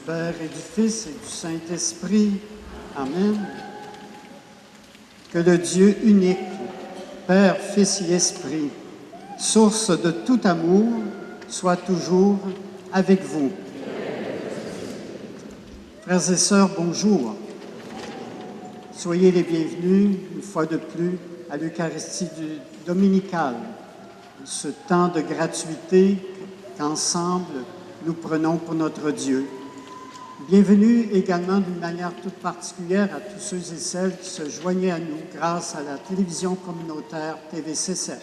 Père et du Fils et du Saint-Esprit. Amen. Que le Dieu unique, Père, Fils et Esprit, source de tout amour, soit toujours avec vous. Frères et sœurs, bonjour. Soyez les bienvenus, une fois de plus, à l'Eucharistie dominicale, ce temps de gratuité qu'ensemble nous prenons pour notre Dieu. Bienvenue également d'une manière toute particulière à tous ceux et celles qui se joignaient à nous grâce à la télévision communautaire TVC7.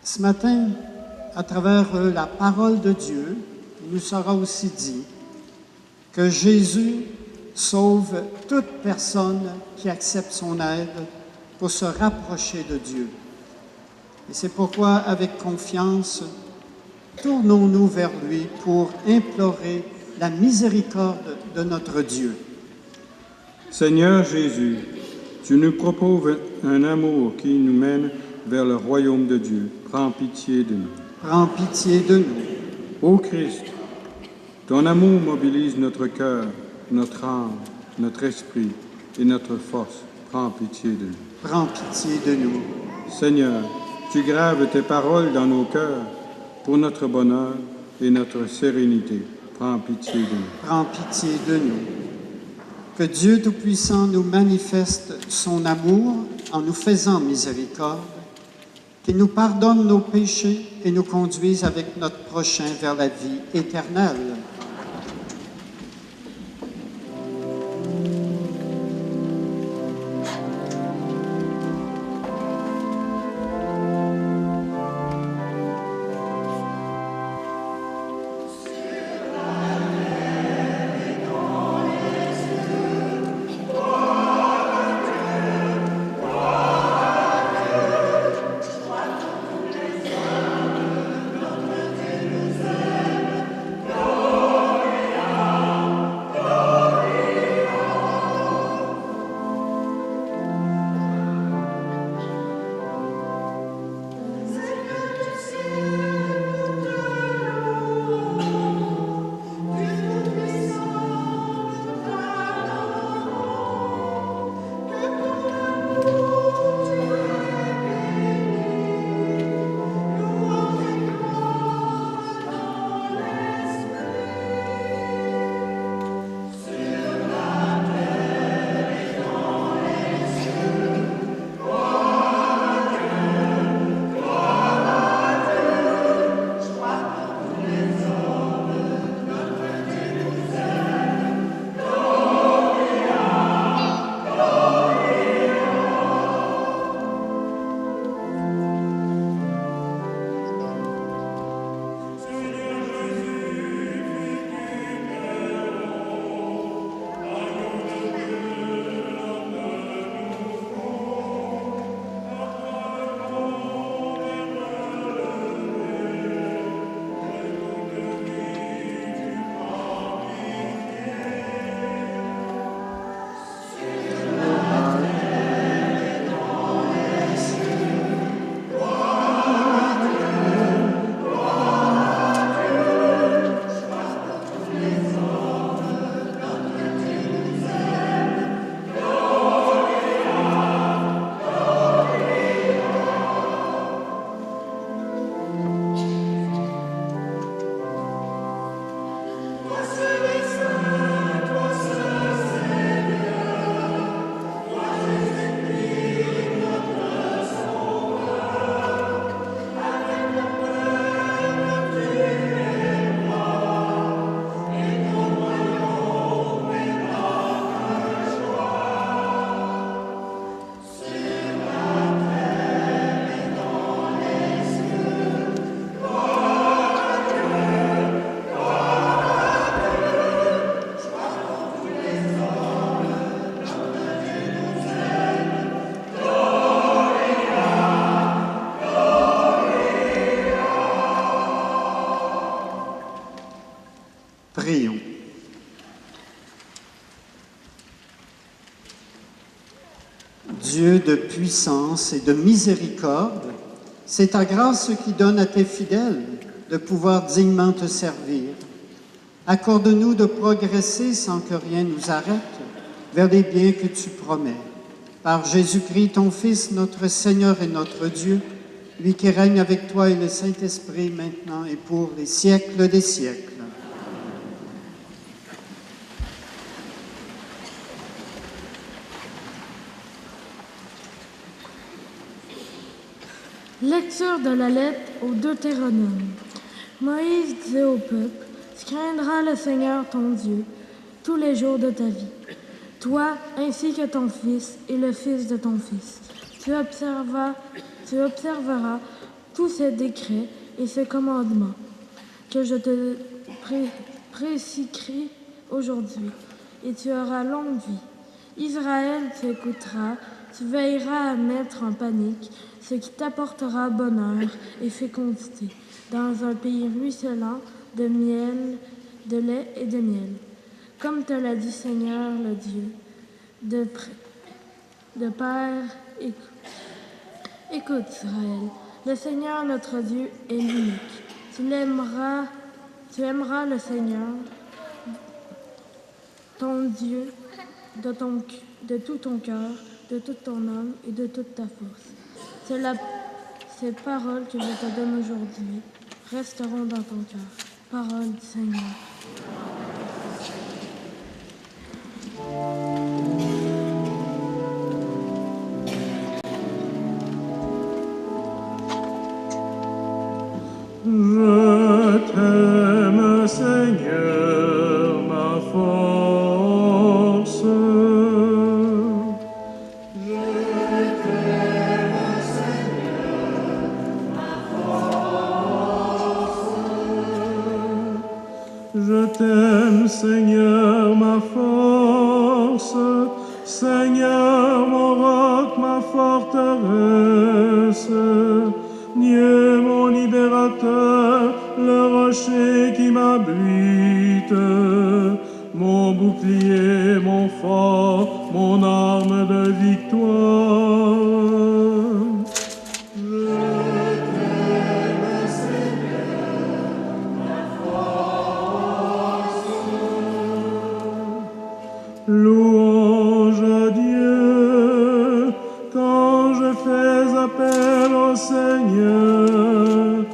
Ce matin, à travers la parole de Dieu, il nous sera aussi dit que Jésus sauve toute personne qui accepte son aide pour se rapprocher de Dieu. Et c'est pourquoi, avec confiance, tournons-nous vers lui pour implorer la miséricorde de notre Dieu. Seigneur Jésus, tu nous proposes un amour qui nous mène vers le royaume de Dieu. Prends pitié de nous. Prends pitié de nous. Ô Christ, ton amour mobilise notre cœur, notre âme, notre esprit et notre force. Prends pitié de nous. Prends pitié de nous. Seigneur, tu graves tes paroles dans nos cœurs pour notre bonheur et notre sérénité. Prends pitié de nous. Prends pitié de nous. Que Dieu Tout-Puissant nous manifeste son amour en nous faisant miséricorde, qu'il nous pardonne nos péchés et nous conduise avec notre prochain vers la vie éternelle. Prions. Dieu de puissance et de miséricorde, c'est ta grâce qui donne à tes fidèles de pouvoir dignement te servir. Accorde-nous de progresser sans que rien nous arrête vers les biens que tu promets. Par Jésus-Christ, ton Fils, notre Seigneur et notre Dieu, lui qui règne avec toi et le Saint-Esprit maintenant et pour les siècles des siècles. Lecture de la lettre au Deutéronome. Moïse disait au peuple, « Tu craindras le Seigneur ton Dieu tous les jours de ta vie, toi ainsi que ton fils et le fils de ton fils. Tu observeras tous ces décrets et ces commandements que je te prescris aujourd'hui, et tu auras longue vie. Israël, tu écouteras, tu veilleras à mettre en panique ce qui t'apportera bonheur et fécondité, dans un pays ruisselant de miel, de lait et de miel. Comme te l'a dit Seigneur le Dieu, de Père, écoute Israël, le Seigneur notre Dieu est l'unique. Tu aimeras le Seigneur, ton Dieu, de tout ton cœur, de toute ton âme et de toute ta force. Ces paroles que je te donne aujourd'hui resteront dans ton cœur. Parole du Seigneur. Je t'aime, Seigneur, ma force. Je t'aime, Seigneur, ma force, Seigneur, mon roc, ma forteresse, Dieu, mon libérateur, le rocher qui m'abrite, mon bouclier, mon fort, mon arme de victoire. Louange à Dieu, quand je fais appel au Seigneur,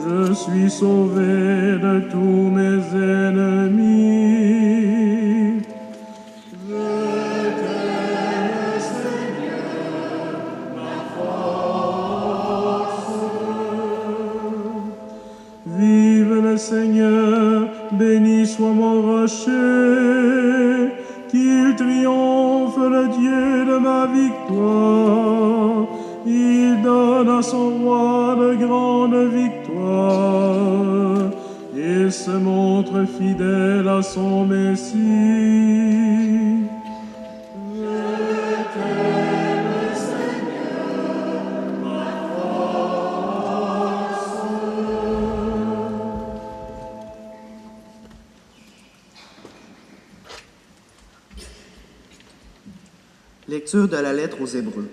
je suis sauvé de tous mes ennemis. Je t'aime, Seigneur, ma force. Vive le Seigneur, béni soit mon rocher, qu'il triomphe le Dieu de ma victoire. Il donne à son roi de grandes victoires. Il se montre fidèle à son Messie. Je t'aime, Seigneur, ma force. Lecture de la lettre aux Hébreux.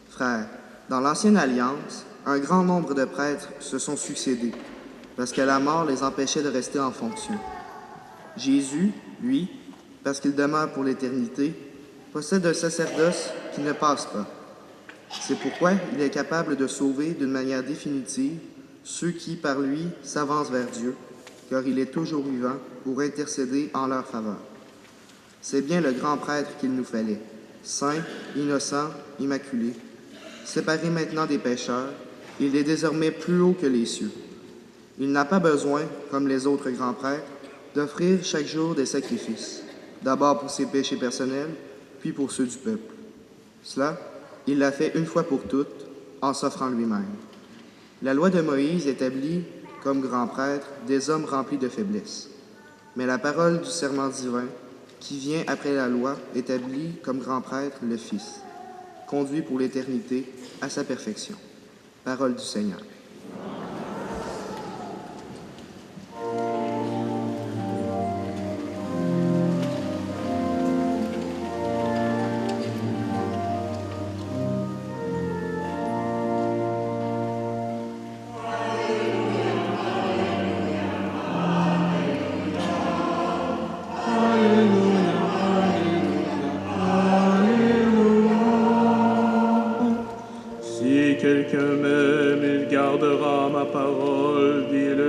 Frères, dans l'Ancienne Alliance, un grand nombre de prêtres se sont succédés, parce que la mort les empêchait de rester en fonction. Jésus, lui, parce qu'il demeure pour l'éternité, possède un sacerdoce qui ne passe pas. C'est pourquoi il est capable de sauver d'une manière définitive ceux qui, par lui, s'avancent vers Dieu, car il est toujours vivant pour intercéder en leur faveur. C'est bien le grand prêtre qu'il nous fallait, saint, innocent, immaculé. Séparé maintenant des pécheurs, il est désormais plus haut que les cieux. Il n'a pas besoin, comme les autres grands prêtres, d'offrir chaque jour des sacrifices, d'abord pour ses péchés personnels, puis pour ceux du peuple. Cela, il l'a fait une fois pour toutes, en s'offrant lui-même. La loi de Moïse établit, comme grand prêtre, des hommes remplis de faiblesse. Mais la parole du serment divin, qui vient après la loi, établit comme grand prêtre le Fils, conduit pour l'éternité à sa perfection. Parole du Seigneur.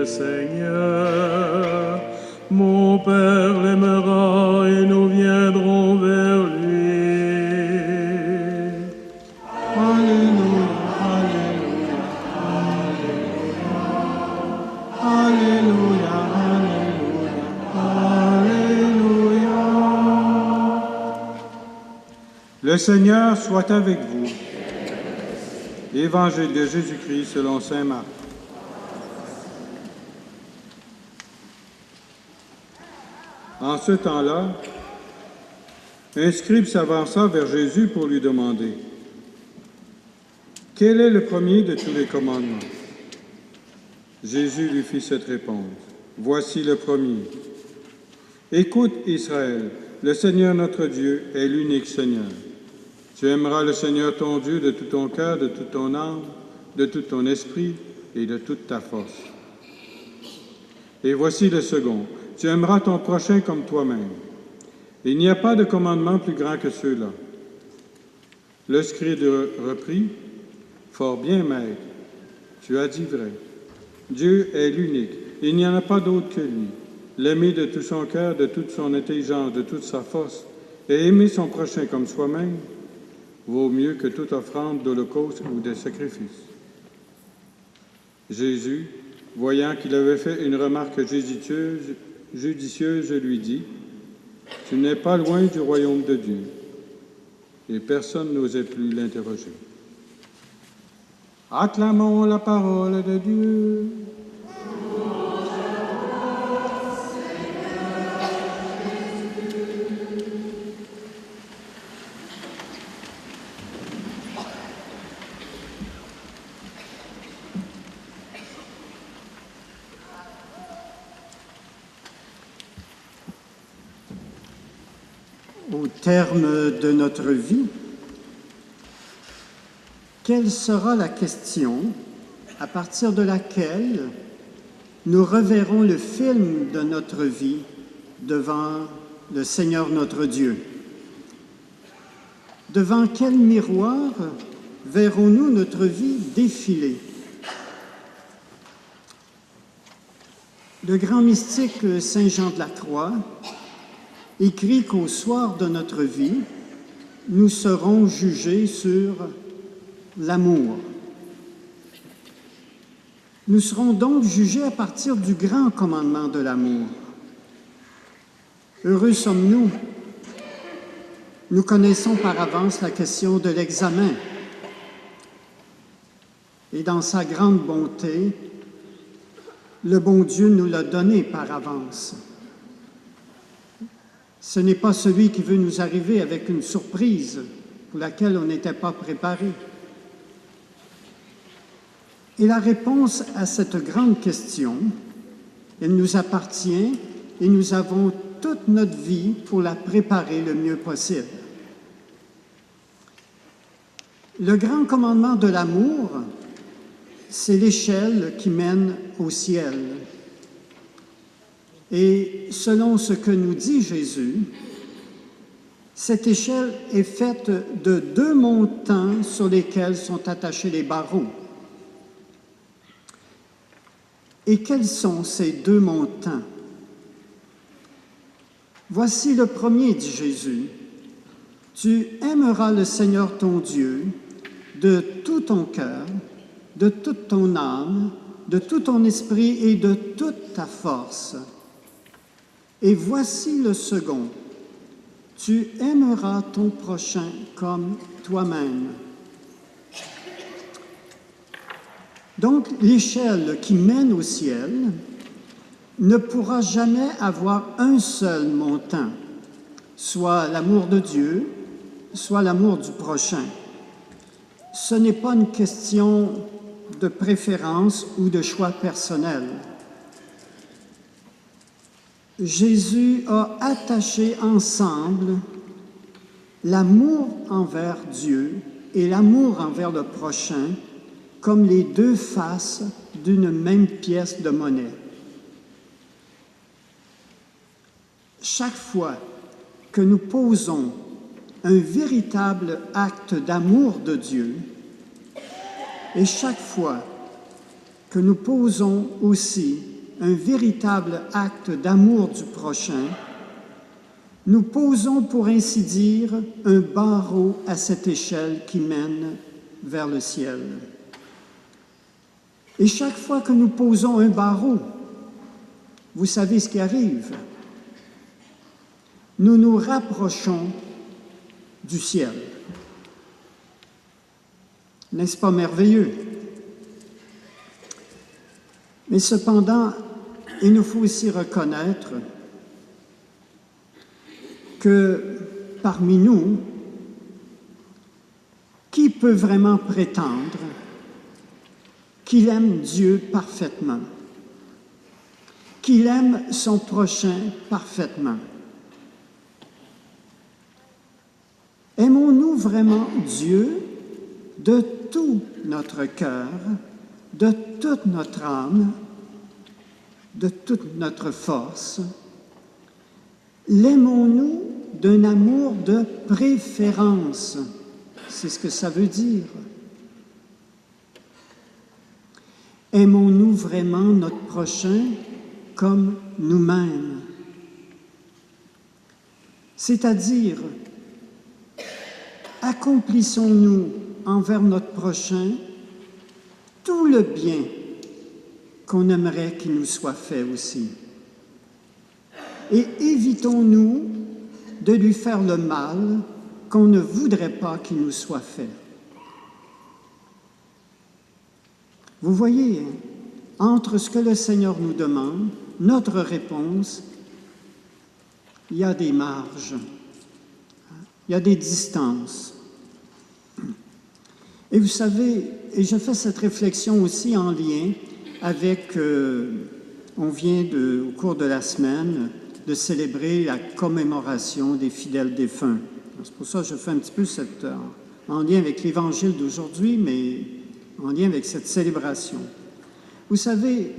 le Seigneur. Mon Père l'aimera et nous viendrons vers lui. Alléluia, Alléluia, Alléluia, Alléluia, Alléluia, Alléluia. Le Seigneur soit avec vous. Évangile de Jésus-Christ selon saint Marc. En ce temps-là, un scribe s'avança vers Jésus pour lui demander « Quel est le premier de tous les commandements ?» Jésus lui fit cette réponse « Voici le premier. Écoute, Israël, le Seigneur notre Dieu est l'unique Seigneur. Tu aimeras le Seigneur ton Dieu de tout ton cœur, de toute ton âme, de tout ton esprit et de toute ta force. Et voici le second. Tu aimeras ton prochain comme toi-même. Il n'y a pas de commandement plus grand que ceux-là. Le scribe reprit, « Fort bien, maître, tu as dit vrai. Dieu est l'unique. Il n'y en a pas d'autre que lui. L'aimer de tout son cœur, de toute son intelligence, de toute sa force, et aimer son prochain comme soi-même, vaut mieux que toute offrande d'holocauste ou de sacrifice. » Jésus, voyant qu'il avait fait une remarque judicieuse, lui dit, « Tu n'es pas loin du royaume de Dieu. » Et personne n'osait plus l'interroger. Acclamons la parole de Dieu. Au terme de notre vie, quelle sera la question à partir de laquelle nous reverrons le film de notre vie devant le Seigneur notre Dieu? Devant quel miroir verrons-nous notre vie défiler? Le grand mystique Saint Jean de la Croix écrit qu'au soir de notre vie, nous serons jugés sur l'amour. Nous serons donc jugés à partir du grand commandement de l'amour. Heureux sommes-nous. Nous connaissons par avance la question de l'examen. Et dans sa grande bonté, le bon Dieu nous l'a donné par avance. Ce n'est pas celui qui veut nous arriver avec une surprise pour laquelle on n'était pas préparé. Et la réponse à cette grande question, elle nous appartient et nous avons toute notre vie pour la préparer le mieux possible. Le grand commandement de l'amour, c'est l'échelle qui mène au ciel. Et selon ce que nous dit Jésus, cette échelle est faite de 2 montants sur lesquels sont attachés les barreaux. Et quels sont ces 2 montants? Voici le premier, dit Jésus. Tu aimeras le Seigneur ton Dieu de tout ton cœur, de toute ton âme, de tout ton esprit et de toute ta force. Et voici le second. Tu aimeras ton prochain comme toi-même. Donc, l'échelle qui mène au ciel ne pourra jamais avoir un seul montant, soit l'amour de Dieu, soit l'amour du prochain. Ce n'est pas une question de préférence ou de choix personnel. Jésus a attaché ensemble l'amour envers Dieu et l'amour envers le prochain comme les 2 faces d'une même pièce de monnaie. Chaque fois que nous posons un véritable acte d'amour de Dieu, et chaque fois que nous posons aussi un véritable acte d'amour du prochain, nous posons, pour ainsi dire, un barreau à cette échelle qui mène vers le ciel. Et chaque fois que nous posons un barreau, vous savez ce qui arrive. Nous nous rapprochons du ciel. N'est-ce pas merveilleux? Mais cependant, il nous faut aussi reconnaître que parmi nous, qui peut vraiment prétendre qu'il aime Dieu parfaitement, qu'il aime son prochain parfaitement? Aimons-nous vraiment Dieu de tout notre cœur, de toute notre âme, de toute notre force? L'aimons-nous d'un amour de préférence? C'est ce que ça veut dire. Aimons-nous vraiment notre prochain comme nous-mêmes? C'est-à-dire, accomplissons-nous envers notre prochain tout le bien qu'on aimerait qu'il nous soit fait aussi? Et évitons-nous de lui faire le mal qu'on ne voudrait pas qu'il nous soit fait? Vous voyez, entre ce que le Seigneur nous demande, notre réponse, il y a des marges, il y a des distances. Et vous savez, et je fais cette réflexion aussi en lien avec, on vient au cours de la semaine de célébrer la commémoration des fidèles défunts. C'est pour ça que je fais un petit peu en lien avec l'Évangile d'aujourd'hui, mais en lien avec cette célébration. Vous savez,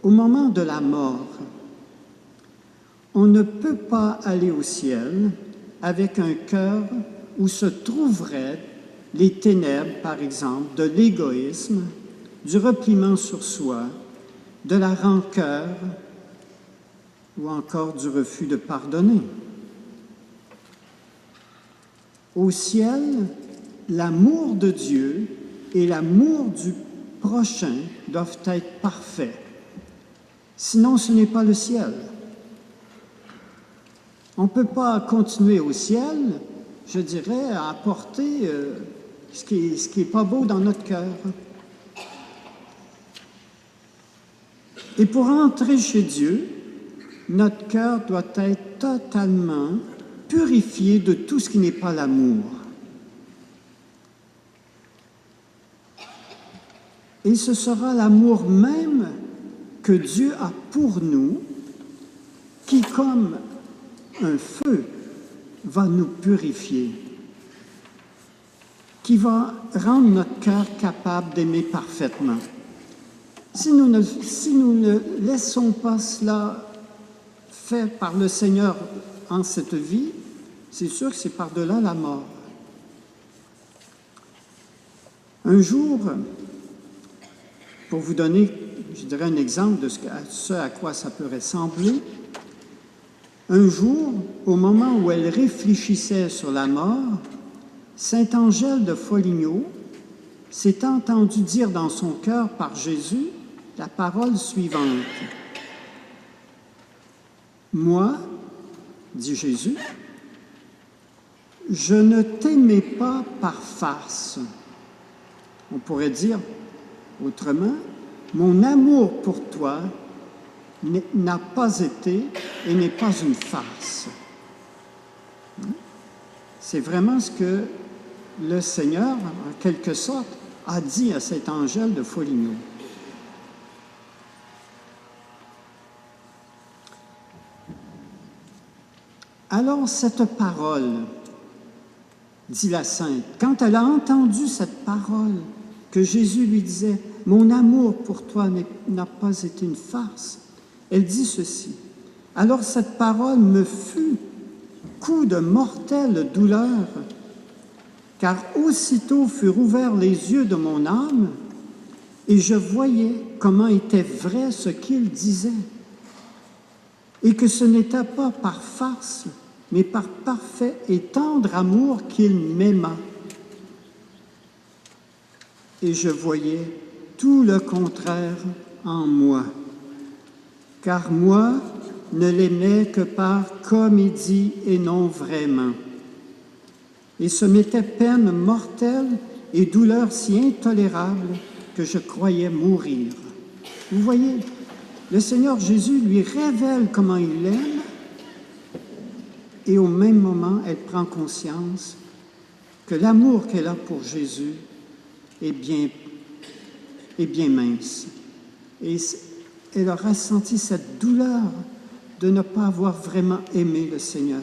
au moment de la mort, on ne peut pas aller au ciel avec un cœur où se trouveraient les ténèbres, par exemple, de l'égoïsme, du repliement sur soi, de la rancœur ou encore du refus de pardonner. Au ciel, l'amour de Dieu et l'amour du prochain doivent être parfaits. Sinon, ce n'est pas le ciel. On ne peut pas continuer au ciel, je dirais, à apporter ce qui est pas beau dans notre cœur. Et pour entrer chez Dieu, notre cœur doit être totalement purifié de tout ce qui n'est pas l'amour. Et ce sera l'amour même que Dieu a pour nous, qui, comme un feu, va nous purifier, qui va rendre notre cœur capable d'aimer parfaitement. Si nous ne laissons pas cela fait par le Seigneur en cette vie, c'est sûr que c'est par-delà la mort. Un jour, pour vous donner, je dirais, un exemple de ce à quoi ça peut ressembler, un jour, au moment où elle réfléchissait sur la mort, Sainte Angèle de Foligno s'est entendue dire dans son cœur par Jésus la parole suivante. « Moi, dit Jésus, je ne t'aimais pas par farce. » On pourrait dire autrement, « Mon amour pour toi n'a pas été et n'est pas une farce. » C'est vraiment ce que le Seigneur, en quelque sorte, a dit à Sainte Angèle de Foligno. Alors cette parole, dit la Sainte, quand elle a entendu cette parole que Jésus lui disait, « Mon amour pour toi n'a pas été une farce », elle dit ceci, « Alors cette parole me fut coup de mortelle douleur, car aussitôt furent ouverts les yeux de mon âme, et je voyais comment était vrai ce qu'il disait, et que ce n'était pas par farce, mais par parfait et tendre amour qu'il m'aima. Et je voyais tout le contraire en moi, car moi ne l'aimais que par comédie et non vraiment. Et ce m'était peine mortelle et douleur si intolérable que je croyais mourir. Vous voyez, le Seigneur Jésus lui révèle comment il l'aime, et au même moment, elle prend conscience que l'amour qu'elle a pour Jésus est bien mince. Et elle a ressenti cette douleur de ne pas avoir vraiment aimé le Seigneur.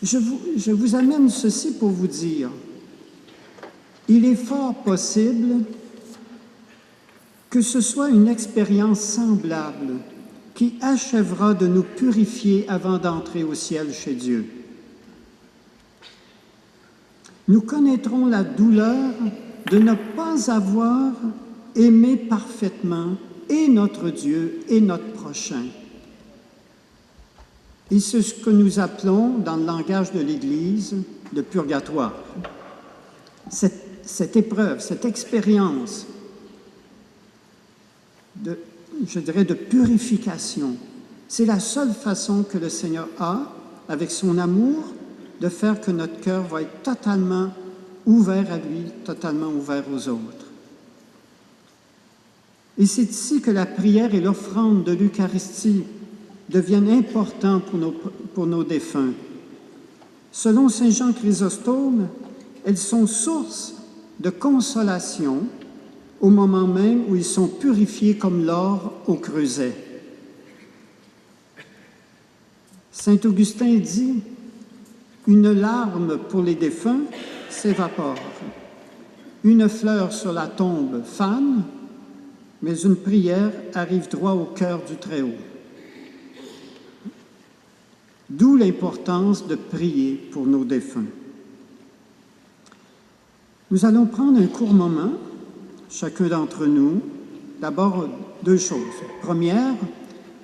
Je vous amène ceci pour vous dire, il est fort possible que ce soit une expérience semblable qui achèvera de nous purifier avant d'entrer au ciel chez Dieu. Nous connaîtrons la douleur de ne pas avoir aimé parfaitement et notre Dieu et notre prochain. Et c'est ce que nous appelons, dans le langage de l'Église, le purgatoire. Cette épreuve, cette expérience de purification, c'est la seule façon que le Seigneur a, avec son amour, de faire que notre cœur va être totalement ouvert à lui, totalement ouvert aux autres. Et c'est ici que la prière et l'offrande de l'Eucharistie deviennent importants pour nos défunts. Selon saint Jean Chrysostome, elles sont source de consolation au moment même où ils sont purifiés comme l'or au creuset. Saint Augustin dit « Une larme pour les défunts s'évapore. Une fleur sur la tombe fane, mais une prière arrive droit au cœur du Très-Haut. » D'où l'importance de prier pour nos défunts. Nous allons prendre un court moment, chacun d'entre nous. D'abord, deux choses. Première,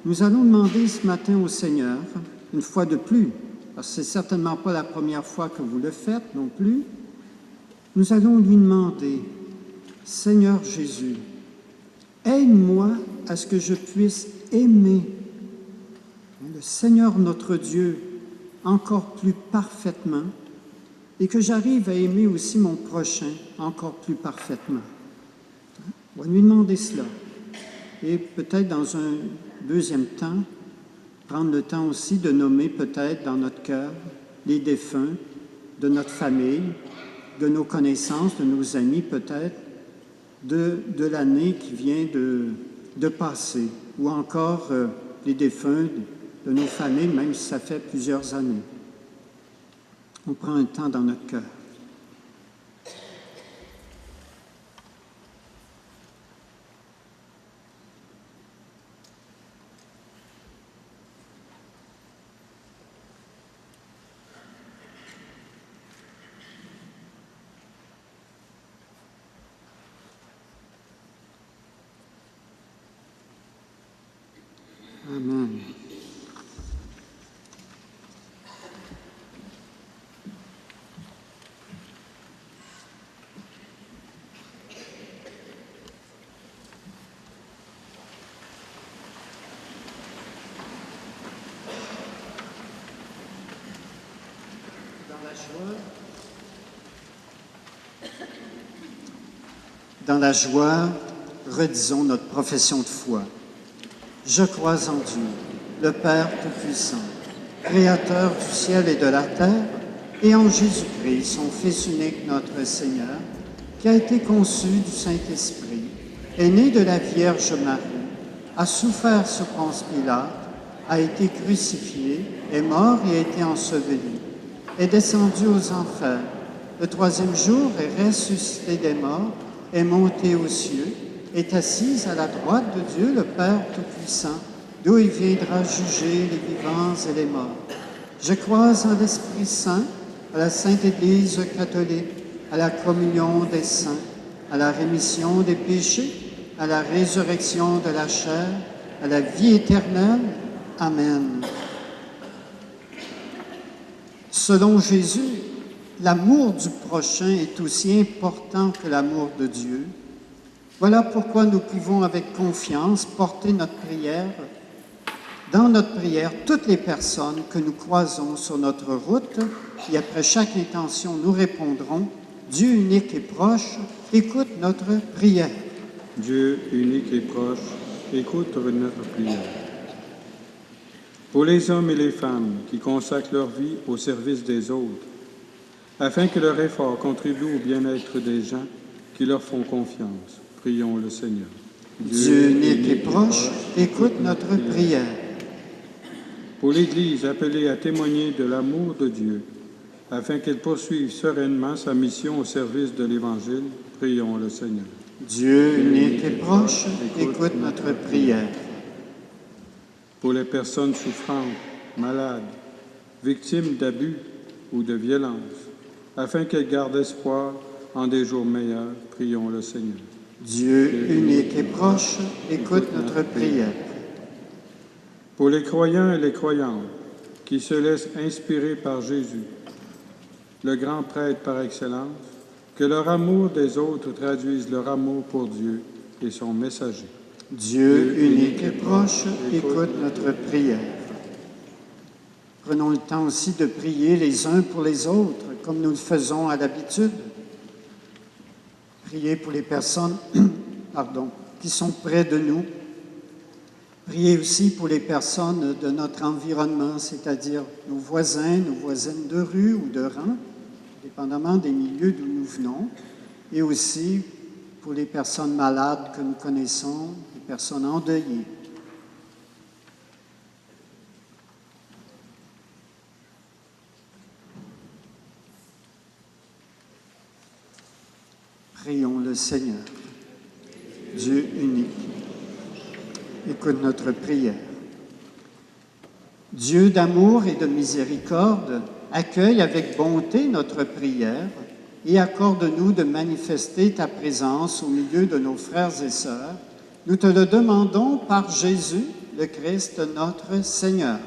nous allons demander ce matin au Seigneur, une fois de plus, parce que ce n'est certainement pas la première fois que vous le faites non plus, nous allons lui demander, Seigneur Jésus, aide-moi à ce que je puisse aimer le Seigneur notre Dieu encore plus parfaitement et que j'arrive à aimer aussi mon prochain encore plus parfaitement. On va lui demander cela. Et peut-être dans un deuxième temps, prendre le temps aussi de nommer peut-être dans notre cœur les défunts de notre famille, de nos connaissances, de nos amis peut-être, de l'année qui vient de passer, ou encore les défunts de nos familles, même si ça fait plusieurs années. On prend un temps dans notre cœur. Amen. Dans la joie, redisons notre profession de foi. Je crois en Dieu, le Père Tout-Puissant, Créateur du ciel et de la terre, et en Jésus-Christ, son Fils unique, notre Seigneur, qui a été conçu du Saint-Esprit, est né de la Vierge Marie, a souffert sous Ponce Pilate, a été crucifié, est mort et a été enseveli, est descendu aux enfers, le troisième jour est ressuscité des morts, est monté aux cieux, est assise à la droite de Dieu, le Père Tout-Puissant, d'où il viendra juger les vivants et les morts. Je crois en l'Esprit Saint, à la Sainte Église catholique, à la communion des saints, à la rémission des péchés, à la résurrection de la chair, à la vie éternelle. Amen. Selon Jésus, l'amour du prochain est aussi important que l'amour de Dieu. Voilà pourquoi nous pouvons avec confiance porter notre prière, dans notre prière, toutes les personnes que nous croisons sur notre route, et après chaque intention, nous répondrons: Dieu unique et proche, écoute notre prière. Dieu unique et proche, écoute notre prière. Pour les hommes et les femmes qui consacrent leur vie au service des autres, afin que leur effort contribue au bien-être des gens qui leur font confiance, prions le Seigneur. Dieu unique et proche, écoute notre prière. Pour l'Église appelée à témoigner de l'amour de Dieu, afin qu'elle poursuive sereinement sa mission au service de l'Évangile, prions le Seigneur. Dieu unique et proche, écoute notre prière. Pour les personnes souffrantes, malades, victimes d'abus ou de violences, afin qu'elles gardent espoir en des jours meilleurs, prions le Seigneur. Dieu unique et proche, écoute notre prière. Pour les croyants et les croyantes qui se laissent inspirer par Jésus, le grand prêtre par excellence, que leur amour des autres traduise leur amour pour Dieu et son messager. Dieu unique et proche, écoute notre prière. Prenons le temps aussi de prier les uns pour les autres, comme nous le faisons à l'habitude. Priez pour les personnes qui sont près de nous. Priez aussi pour les personnes de notre environnement, c'est-à-dire nos voisins, nos voisines de rue ou de rang, dépendamment des milieux d'où nous venons, et aussi pour les personnes malades que nous connaissons, les personnes endeuillées. Prions le Seigneur. Dieu unique, écoute notre prière. Dieu d'amour et de miséricorde, accueille avec bonté notre prière et accorde-nous de manifester ta présence au milieu de nos frères et sœurs. Nous te le demandons par Jésus, le Christ, notre Seigneur.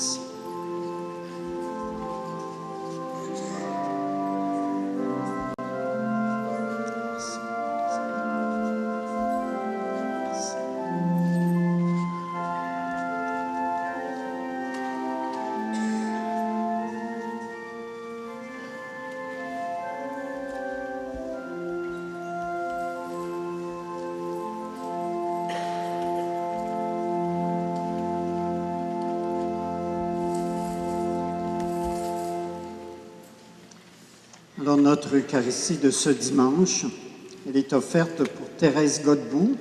Merci. Alors, notre Eucharistie de ce dimanche, elle est offerte pour Thérèse Godbout,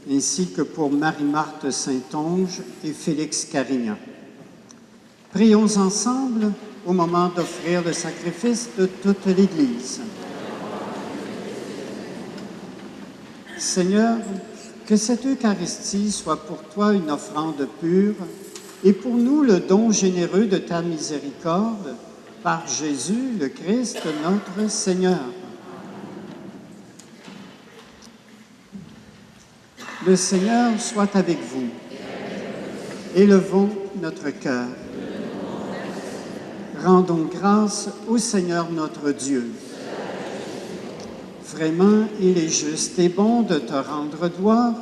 ainsi que pour Marie-Marthe Saint-Onge et Félix Carignan. Prions ensemble au moment d'offrir le sacrifice de toute l'Église. Seigneur, que cette Eucharistie soit pour toi une offrande pure et pour nous le don généreux de ta miséricorde, par Jésus, le Christ, notre Seigneur. Le Seigneur soit avec vous. Élevons notre cœur. Rendons grâce au Seigneur notre Dieu. Vraiment, il est juste et bon de te rendre gloire,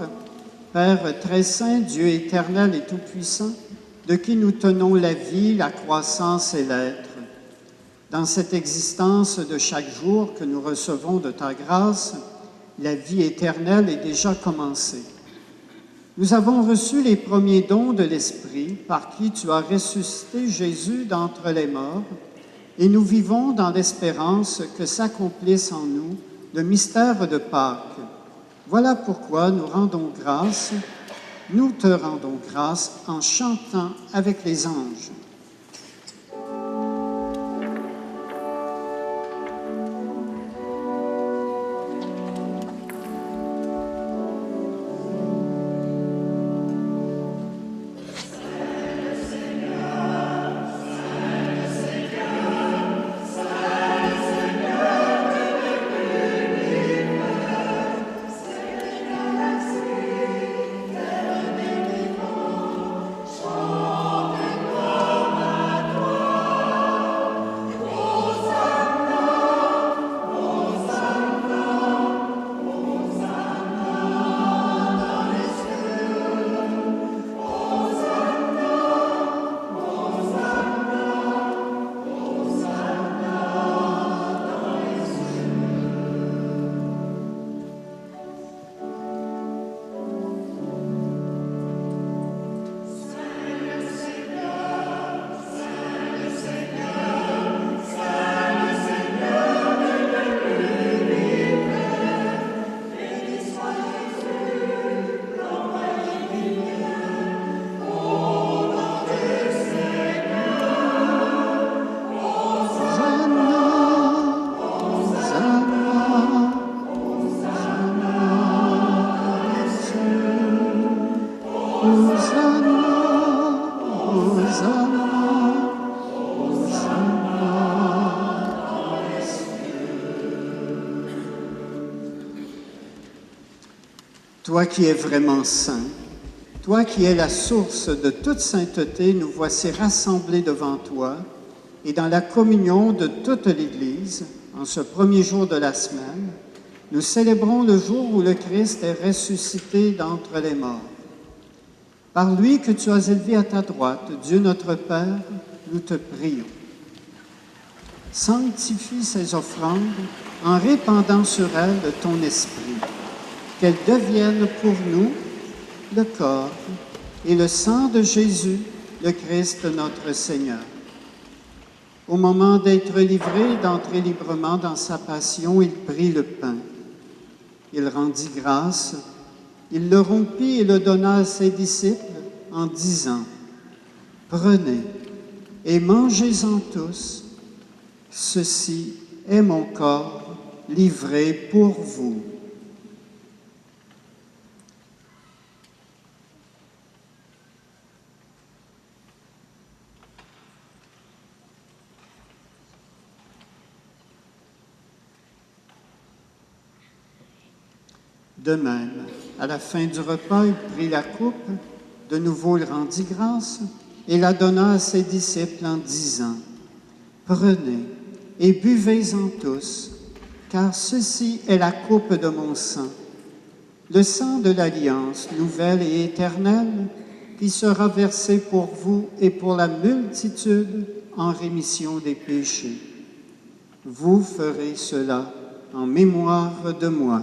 Père très saint, Dieu éternel et tout-puissant, de qui nous tenons la vie, la croissance et l'être. Dans cette existence de chaque jour que nous recevons de ta grâce, la vie éternelle est déjà commencée. Nous avons reçu les premiers dons de l'Esprit par qui tu as ressuscité Jésus d'entre les morts, et nous vivons dans l'espérance que s'accomplisse en nous le mystère de Pâques. Voilà pourquoi nous te rendons grâce en chantant avec les anges. Toi qui es vraiment saint, toi qui es la source de toute sainteté, nous voici rassemblés devant toi et dans la communion de toute l'Église, en ce premier jour de la semaine, nous célébrons le jour où le Christ est ressuscité d'entre les morts. Par lui que tu as élevé à ta droite, Dieu notre Père, nous te prions. Sanctifie ces offrandes en répandant sur elles ton esprit, qu'elles deviennent pour nous le corps et le sang de Jésus, le Christ notre Seigneur. Au moment d'être livré, d'entrer librement dans sa passion, il prit le pain. Il rendit grâce, il le rompit et le donna à ses disciples en disant : « Prenez et mangez-en tous, ceci est mon corps livré pour vous. » De même, à la fin du repas, il prit la coupe, de nouveau il rendit grâce, et la donna à ses disciples en disant, « Prenez et buvez-en tous, car ceci est la coupe de mon sang, le sang de l'alliance nouvelle et éternelle, qui sera versé pour vous et pour la multitude en rémission des péchés. Vous ferez cela en mémoire de moi. »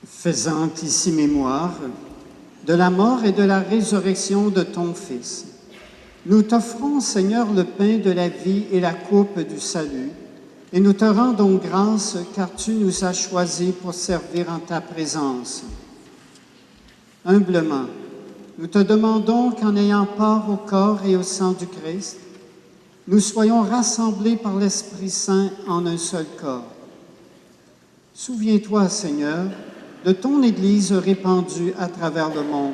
Faisant ici mémoire de la mort et de la résurrection de ton Fils, nous t'offrons, Seigneur, le pain de la vie et la coupe du salut, et nous te rendons grâce car tu nous as choisis pour servir en ta présence. Humblement, nous te demandons qu'en ayant part au corps et au sang du Christ, nous soyons rassemblés par l'Esprit Saint en un seul corps. Souviens-toi, Seigneur, de ton Église répandue à travers le monde.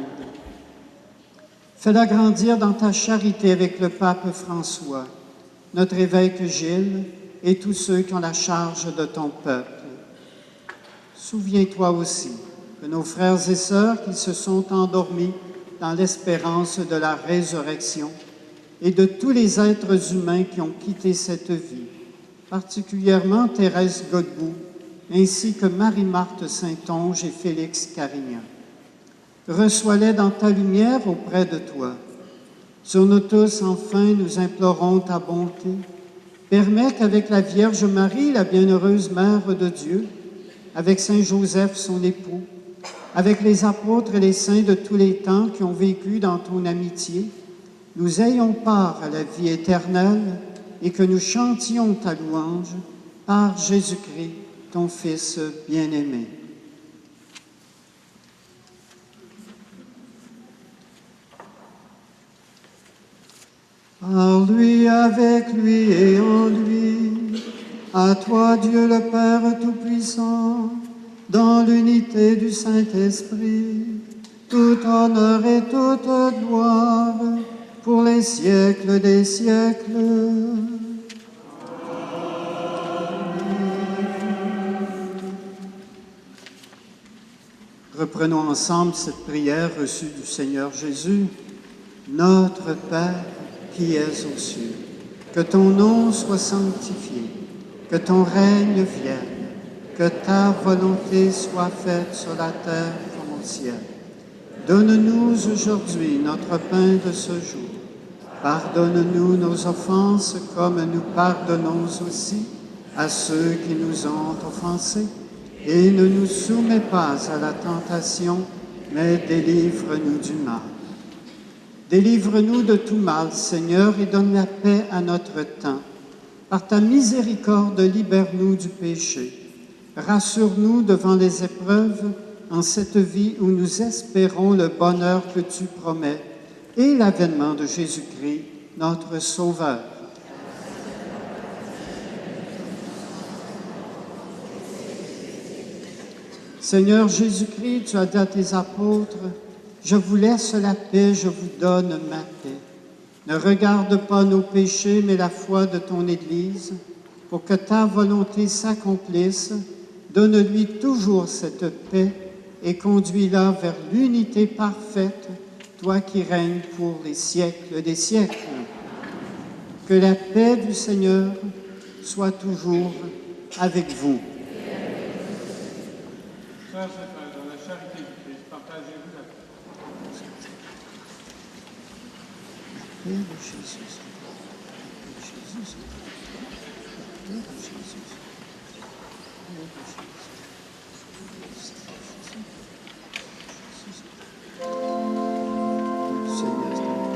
Fais-la grandir dans ta charité avec le pape François, notre évêque Gilles et tous ceux qui ont la charge de ton peuple. Souviens-toi aussi de nos frères et sœurs qui se sont endormis dans l'espérance de la résurrection et de tous les êtres humains qui ont quitté cette vie, particulièrement Thérèse Godbout, ainsi que Marie-Marthe Saint-Onge et Félix Carignan. Reçois-les dans ta lumière auprès de toi. Sur nous tous, enfin, nous implorons ta bonté. Permets qu'avec la Vierge Marie, la bienheureuse Mère de Dieu, avec Saint Joseph, son époux, avec les apôtres et les saints de tous les temps qui ont vécu dans ton amitié, nous ayons part à la vie éternelle et que nous chantions ta louange par Jésus-Christ, ton Fils bien-aimé. Par lui, avec lui et en lui, à toi Dieu le Père Tout-Puissant, dans l'unité du Saint-Esprit, tout honneur et toute gloire pour les siècles des siècles. Reprenons ensemble cette prière reçue du Seigneur Jésus. Notre Père qui es aux cieux, que ton nom soit sanctifié, que ton règne vienne, que ta volonté soit faite sur la terre comme au ciel. Donne-nous aujourd'hui notre pain de ce jour. Pardonne-nous nos offenses comme nous pardonnons aussi à ceux qui nous ont offensés. Et ne nous soumets pas à la tentation, mais délivre-nous du mal. Délivre-nous de tout mal, Seigneur, et donne la paix à notre temps. Par ta miséricorde, libère-nous du péché. Rassure-nous devant les épreuves en cette vie où nous espérons le bonheur que tu promets et l'avènement de Jésus-Christ, notre Sauveur. Seigneur Jésus-Christ, tu as dit à tes apôtres, « Je vous laisse la paix, je vous donne ma paix. Ne regarde pas nos péchés, mais la foi de ton Église, pour que ta volonté s'accomplisse Donne-lui toujours cette paix et conduis-la vers l'unité parfaite, toi qui règnes pour les siècles des siècles. Que la paix du Seigneur soit toujours avec vous. Sœurs et frères, dans la charité du Christ, partagez-vous la paix. Paix de Jésus. Paix de Jésus. Paix de Jésus. Paix de Jésus. Seigneur,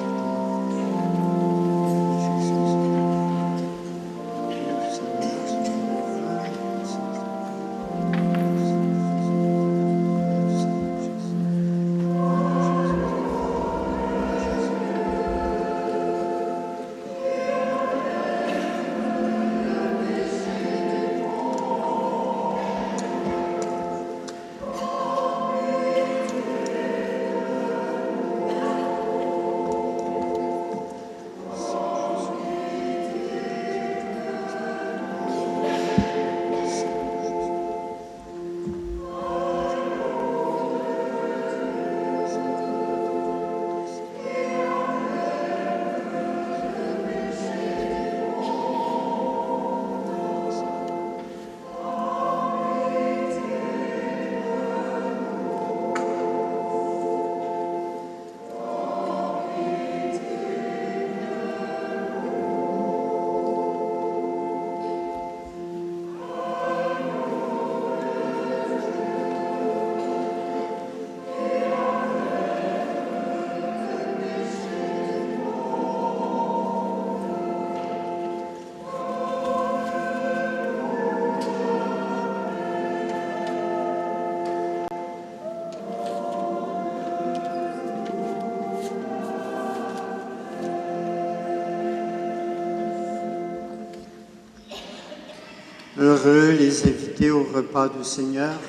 Heureux les invités au repas du Seigneur.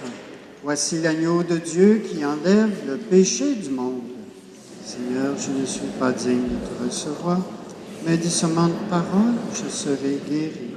Voici l'agneau de Dieu qui enlève le péché du monde. Seigneur, je ne suis pas digne de te recevoir, mais dis seulement une parole, je serai guéri.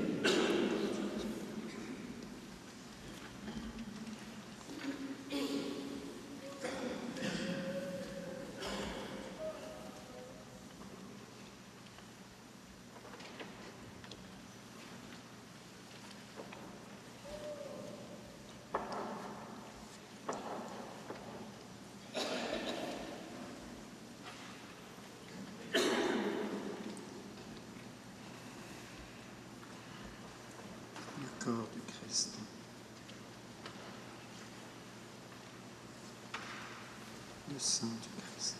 Le corps du Christ. Le sang du Christ.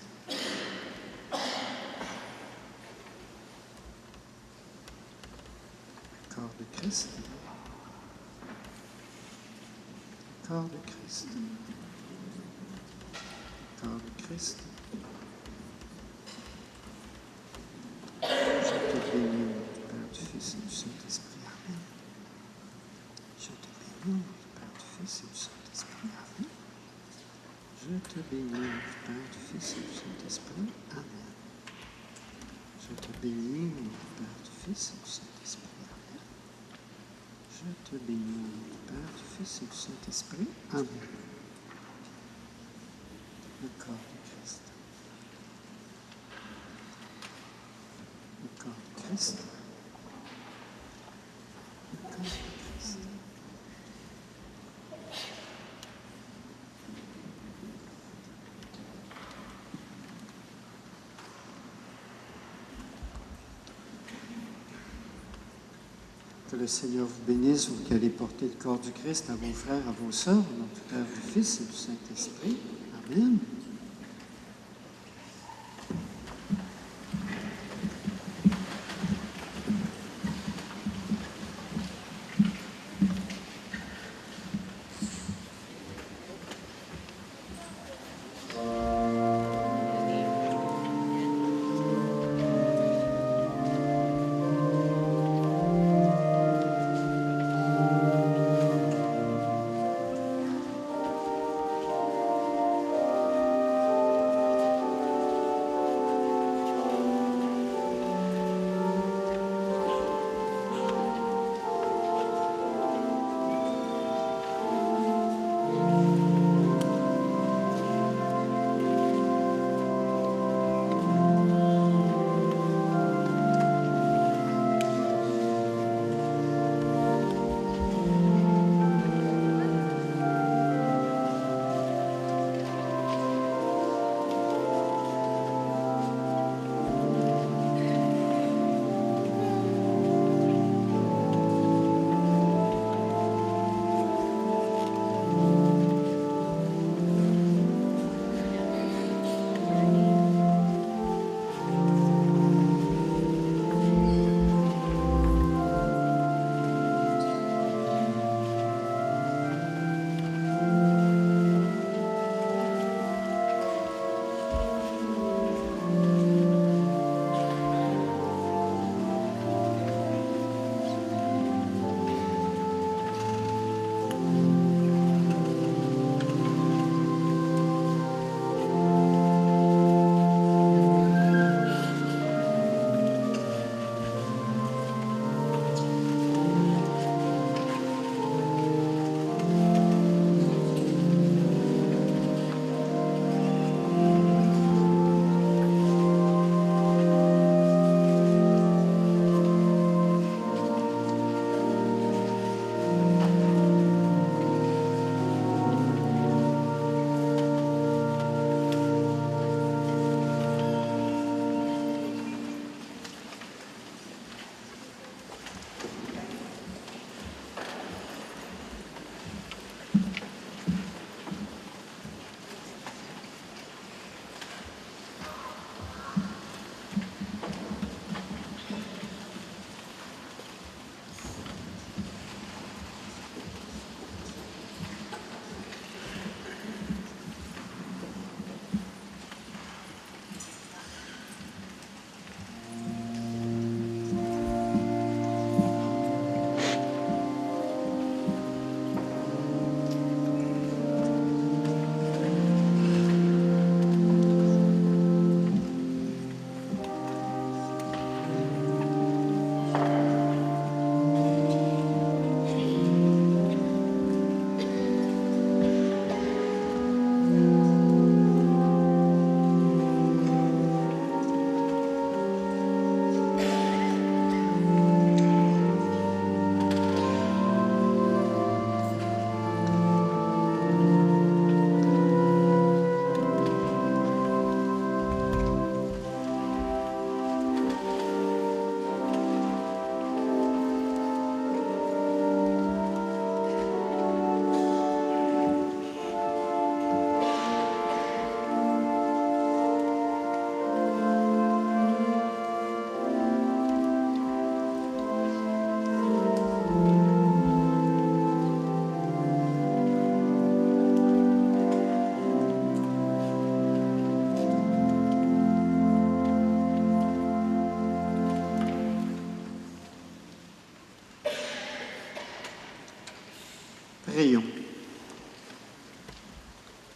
Le corps du Christ. Le corps du Christ. Le corps du Christ. Je te bénis, du Père, du Fils et du Saint-Esprit. Amen. Je te bénis, du Père, du Fils et du Saint-Esprit. Amen. Je te bénis, du Père, du Fils et du Saint-Esprit. Amen. Je te bénis, du Père, du Fils et du Saint-Esprit. Amen. Je te bénis, du Père, du Fils et du Saint-Esprit. Amen. Le corps du Christ. Le corps du Christ. Le corps du Christ. Que le Seigneur vous bénisse, vous qui allez porter le corps du Christ à vos frères, à vos sœurs, au nom du Père, du Fils et du Saint-Esprit. Amen.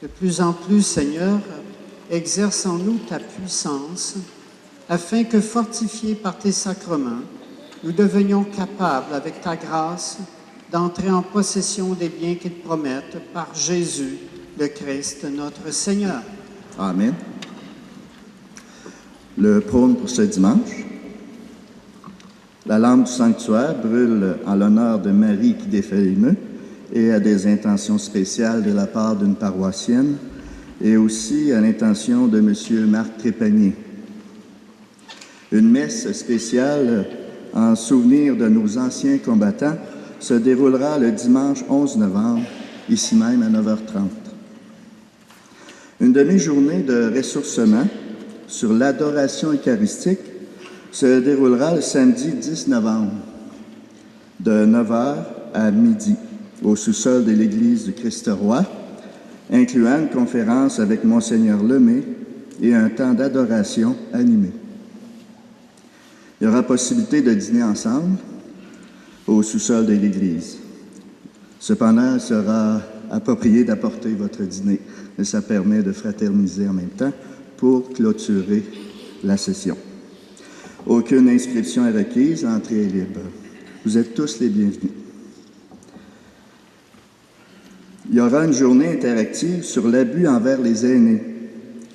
De plus en plus, Seigneur, exerce en nous ta puissance, afin que, fortifiés par tes sacrements, nous devenions capables, avec ta grâce, d'entrer en possession des biens qu'ils promettent par Jésus, le Christ, notre Seigneur. Amen. Le prône pour ce dimanche. La lampe du sanctuaire brûle en l'honneur de Marie qui défait les nœuds et à des intentions spéciales de la part d'une paroissienne et aussi à l'intention de M. Marc Trépanier. Une messe spéciale en souvenir de nos anciens combattants se déroulera le dimanche 11 novembre, ici même à 9h30. Une demi-journée de ressourcement sur l'adoration eucharistique se déroulera le samedi 10 novembre, de 9h à midi, au sous-sol de l'église du Christ-Roi, incluant une conférence avec Monseigneur Lemay et un temps d'adoration animé. Il y aura possibilité de dîner ensemble au sous-sol de l'église. Cependant, il sera approprié d'apporter votre dîner et ça permet de fraterniser en même temps pour clôturer la session. Aucune inscription est requise, l'entrée est libre. Vous êtes tous les bienvenus. Il y aura une journée interactive sur l'abus envers les aînés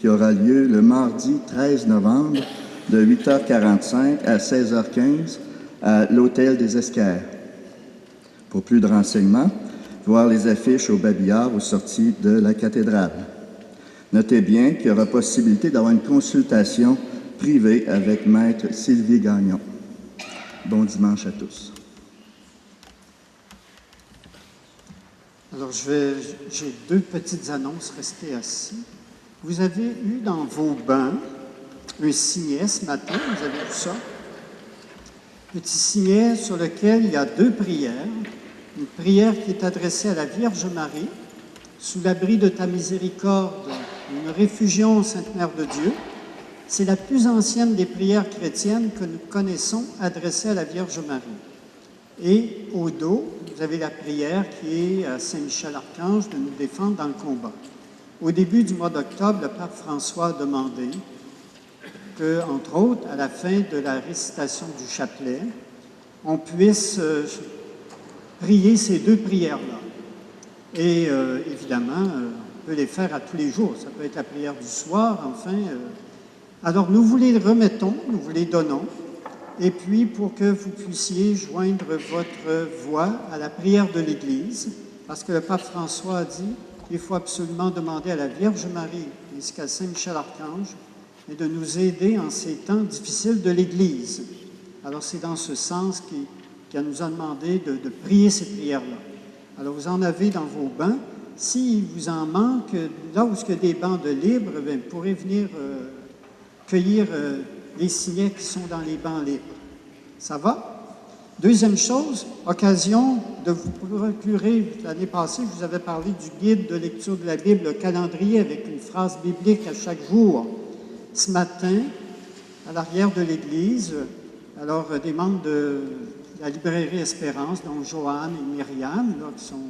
qui aura lieu le mardi 13 novembre de 8h45 à 16h15 à l'Hôtel des Esquerres. Pour plus de renseignements, voir les affiches au babillard aux sorties de la cathédrale. Notez bien qu'il y aura possibilité d'avoir une consultation privée avec Maître Sylvie Gagnon. Bon dimanche à tous. Alors, j'ai deux petites annonces, restez assis. Vous avez eu dans vos bains un signet ce matin, vous avez vu ça? Petit signet sur lequel il y a deux prières. Une prière qui est adressée à la Vierge Marie, sous l'abri de ta miséricorde, nous nous réfugions, Sainte Mère de Dieu. C'est la plus ancienne des prières chrétiennes que nous connaissons adressée à la Vierge Marie. Et au dos, vous avez la prière qui est à Saint-Michel-Archange de nous défendre dans le combat. Au début du mois d'octobre, le pape François a demandé que, entre autres, à la fin de la récitation du chapelet, on puisse prier ces deux prières-là. Et évidemment, on peut les faire à tous les jours. Ça peut être la prière du soir, enfin. Alors, nous vous les remettons, nous vous les donnons. Et puis, pour que vous puissiez joindre votre voix à la prière de l'Église, parce que le pape François a dit qu'il faut absolument demander à la Vierge Marie ainsi qu'à Saint-Michel-Archange et de nous aider en ces temps difficiles de l'Église. Alors, c'est dans ce sens qu'il nous a demandé de prier ces prières-là. Alors, vous en avez dans vos bancs. S'il vous en manque, là où il y a des bancs de libres, vous pourrez venir cueillir les signets qui sont dans les bancs libres. Ça va? Deuxième chose, occasion de vous procurer, l'année passée, je vous avais parlé du guide de lecture de la Bible, le calendrier avec une phrase biblique à chaque jour. Ce matin, à l'arrière de l'Église, alors des membres de la librairie Espérance, dont Joanne et Myriam, là, qui sont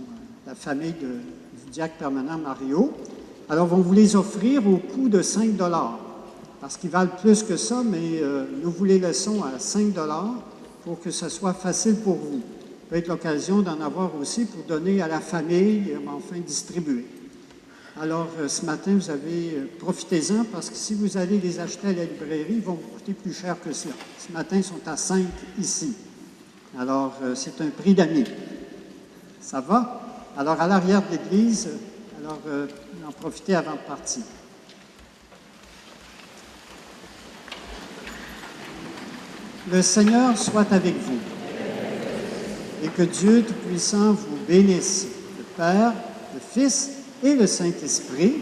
la famille du diacre permanent Mario, alors vont vous les offrir au coût de 5 $, parce qu'ils valent plus que ça, mais nous vous les laissons à 5 $ pour que ce soit facile pour vous. Ça peut être l'occasion d'en avoir aussi pour donner à la famille, enfin distribuer. Alors, ce matin, vous avez, profitez-en, parce que si vous allez les acheter à la librairie, ils vont vous coûter plus cher que cela. Ce matin, ils sont à 5 ici. Alors, c'est un prix d'ami. Ça va? Alors, à l'arrière de l'Église, alors, en profitez avant de partir. Le Seigneur soit avec vous et que Dieu Tout-Puissant vous bénisse, le Père, le Fils et le Saint-Esprit.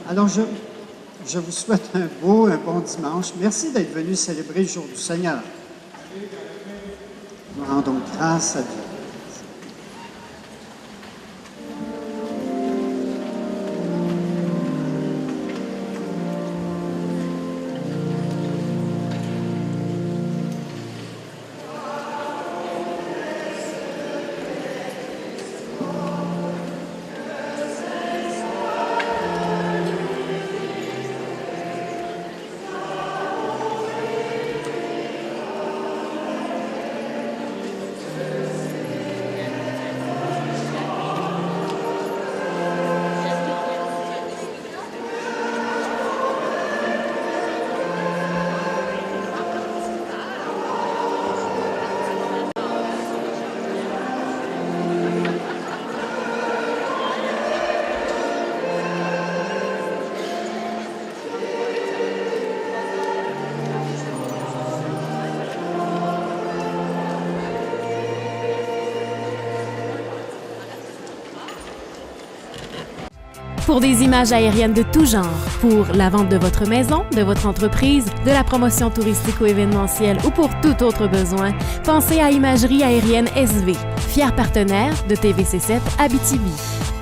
Alors, je vous souhaite un bon dimanche. Merci d'être venus célébrer le jour du Seigneur. Nous rendons grâce à Dieu. Pour des images aériennes de tout genre, pour la vente de votre maison, de votre entreprise, de la promotion touristique ou événementielle ou pour tout autre besoin, pensez à Imagerie aérienne SV, fier partenaire de TVC7 Abitibi.